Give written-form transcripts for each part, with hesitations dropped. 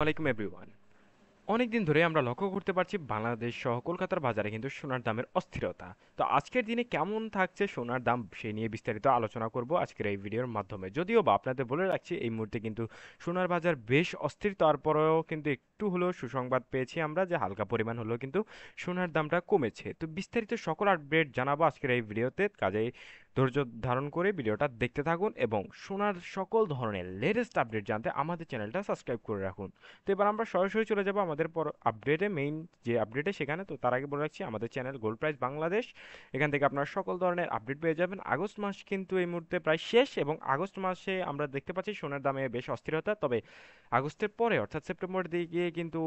আলাইকুম এভরিওয়ান। অনেকদিন ধরে আমরা লক্ষ্য করতে পারছি বাংলাদেশ সহ কলকাতার বাজারে কিন্তু সোনার দামের অস্থিরতা। তো আজকের দিনে কেমন থাকছে সোনার দাম সেই নিয়ে বিস্তারিত আলোচনা করব আজকের এই ভিডিওর মাধ্যমে। যদিও বা আপনাদের বলে রাখছি এই মুহূর্তে কিন্তু সোনার বাজার বেশ অস্থির, তারপরেও কিন্তু একটু হলেও সুসংবাদ পেয়েছি আমরা যে হালকা পরিমাণ হলেও কিন্তু সোনার দামটা কমেছে। তো বিস্তারিত সকল আপডেট জানাবো আজকের এই ভিডিওতে, কাজেই ধৈর্য ধারণ করে ভিডিওটা দেখতে থাকুন এবং সোনার সকল ধরনের লেটেস্ট আপডেট জানতে আমাদের চ্যানেলটা সাবস্ক্রাইব করে রাখুন। তো এবার আমরা সরাসরি চলে যাব আমাদের পর আপডেটে, মেইন যে আপডেটে সেখানে। তো তার আগে বলে রাখছি আমাদের চ্যানেল গোল্ড প্রাইস বাংলাদেশ, এখান থেকে আপনারা সকল ধরনের আপডেট পেয়ে যাবেন। আগস্ট মাস কিন্তু এই মুহূর্তে প্রায় শেষ এবং আগস্ট মাসে আমরা দেখতে পাচ্ছি সোনার দামে বেশ অস্থিরতা। তবে আগস্টের পরে অর্থাৎ সেপ্টেম্বরের দিকে কিন্তু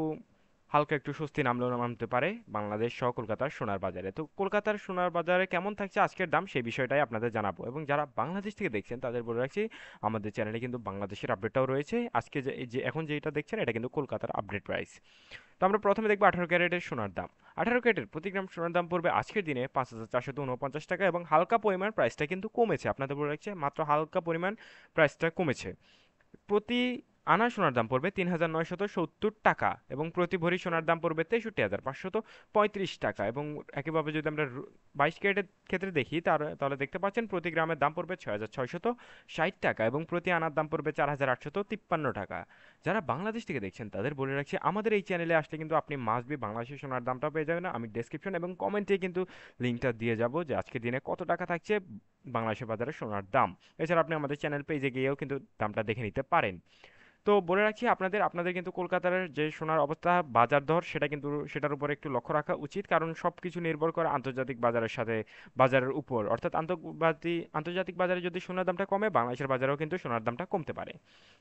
হালকা একটু স্বস্তি নামতে পারে বাংলাদেশ সহ কলকাতার সোনার বাজারে। তো কলকাতার সোনার বাজারে কেমন থাকছে আজকের দাম সেই বিষয়টাই আপনাদের জানাবো। এবং যারা বাংলাদেশ থেকে দেখছেন তাদের বলে রাখছি আমাদের চ্যানেলে কিন্তু বাংলাদেশের আপডেটটাও রয়েছে। আজকে যে এই যে এখন যেটা দেখছেন এটা কিন্তু কলকাতার আপডেট প্রাইস। তো আমরা প্রথমে দেখবো 18 ক্যারেটের সোনার দাম। 18 ক্যারেটের প্রতি গ্রাম সোনার দাম পড়বে আজকের দিনে 5,449 টাকা এবং হালকা পরিমাণ প্রাইসটা কিন্তু কমেছে। আপনাদের বলে রাখছে মাত্র হালকা পরিমাণ প্রাইসটা কমেছে। প্রতি আনা সোনার দাম পড়বে 3,970 টাকা এবং প্রতি ভরি সোনার দাম পড়বে 63,535 টাকা। এবং একইভাবে যদি আমরা 22 ক্যারেটের ক্ষেত্রে দেখি তাহলে দেখতে পাচ্ছেন প্রতি গ্রামের দাম পড়বে 6,660 টাকা এবং প্রতি আনার দাম পড়বে 4,853 টাকা। যারা বাংলাদেশ থেকে দেখছেন তাদের বলে রাখছি আমাদের এই চ্যানেলে আসলে কিন্তু আপনি মাস্ট বি বাংলাদেশের সোনার দামটা পেয়ে যাবেন। আমি ডেসক্রিপশন এবং কমেন্টে কিন্তু লিঙ্কটা দিয়ে যাব যে আজকের দিনে কত টাকা থাকছে বাংলাদেশের বাজারে সোনার দাম। এছাড়া আপনি আমাদের চ্যানেল পেজে গিয়েও কিন্তু দামটা দেখে নিতে পারেন। তো বলে রাখি আপনাদের আপনাদের কিন্তু কলকাতার যে সোনার অবস্থা, বাজার দর, সেটা কিন্তু সেটার উপর একটু লক্ষ্য রাখা উচিত, কারণ সবকিছু নির্ভর করে আন্তর্জাতিক বাজারের সাথে, বাজারের উপর। অর্থাৎ আন্তর্জাতিক বাজারে যদি সোনার দামটা কমে বাংলাদেশের বাজারেও কিন্তু সোনার দামটা কমতে পারে।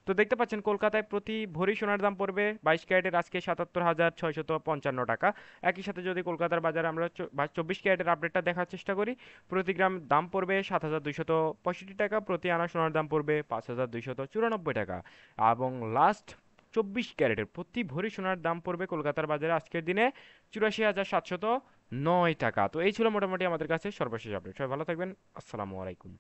তো দেখতে পাচ্ছেন কলকাতায় প্রতি ভরি সোনার দাম পড়বে 22 ক্যারেটের আজকে 77,655 টাকা। একই সাথে যদি কলকাতার বাজারে আমরা 24 ক্যারেটের আপডেটটা দেখার চেষ্টা করি, প্রতি গ্রাম দাম পড়বে 7,265 টাকা, প্রতি আনা সোনার দাম পড়বে 5,294 টাকা। এবং লাস্ট 24 ক্যারেটের প্রতি ভরি সোনার দাম পড়বে কলকাতার বাজারে আজকের দিনে 84,709 টাকা। তো এই ছিল মোটামুটি আমাদের কাছে সর্বশেষ আপডেট। সবাই ভালো থাকবেন। আসসালামু আলাইকুম।